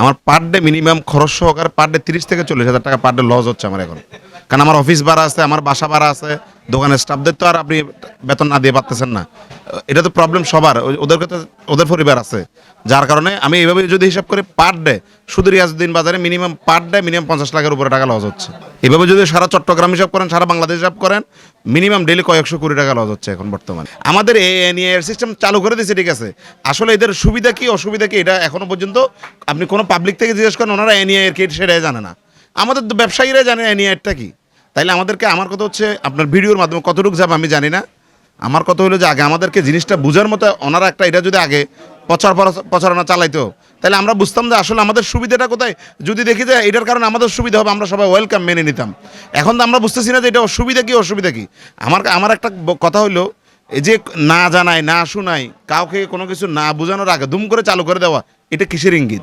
আমার per day minimum খরচ সহকারে পার ডে 30 থেকে 40 হাজার টাকা পার ডে লস হচ্ছে আমার এখন। কারণ আমার অফিস ভাড়া আছে, আমার বাসা ভাড়া আছে, দোকানের স্টাফদের তো আর আপনি বেতন না দিয়ে পারতেছেন না। এটা তো প্রবলেম সবার, ওদেরকে তো ওদের পরিবার আছে। যার কারণে আমি এইভাবে যদি হিসাব করি পার ডে শুধু রিয়াজউদ্দিন বাজারে মিনিমাম পার ডে মিনিমাম 50 লাখের উপরে টাকা লস হচ্ছে। এভাবে যদি সারা চট্টগ্রাম হিসাব করেন, সারা বাংলাদেশ হিসাব করেন, মিনিমাম ডেলি কয়েকশো কোটি টাকা লস হচ্ছে এখন বর্তমানে। আমাদের এর সিস্টেম চালু করে দিয়েছে, ঠিক আছে, আসলে এদের সুবিধা কি অসুবিধা কি এটা এখনো পর্যন্ত আপনি কোনো পাবলিক থেকে জিজ্ঞেস করেন, ওনারা এর কি সেটাই জানে না। আমাদের তো ব্যবসায়ীরা জানে এরটা কি। তাইলে আমাদেরকে, আমার কথা হচ্ছে আপনার ভিডিওর মাধ্যমে কতটুকু যাবে আমি জানি না। আমার কথা হলো যে আগে আমাদেরকে জিনিসটা বোঝার মতো ওনারা একটা এটা যদি আগে প্রচারণা চালাইতো, তাহলে আমরা বুঝতাম যে আসলে আমাদের সুবিধাটা কোথায়। যদি দেখি যে এটার কারণে আমাদের সুবিধা হবে, আমরা সবাই ওয়েলকাম মেনে নিতাম। এখন তো আমরা বুঝতেছি না যে এটা অসুবিধা কি অসুবিধা কি। আমার একটা কথা হইলো, এই যে না জানাই না শুনাই কাউকে কোনো কিছু না বোঝানোর আগে দুম করে চালু করে দেওয়া, এটা কিসের ইঙ্গিত?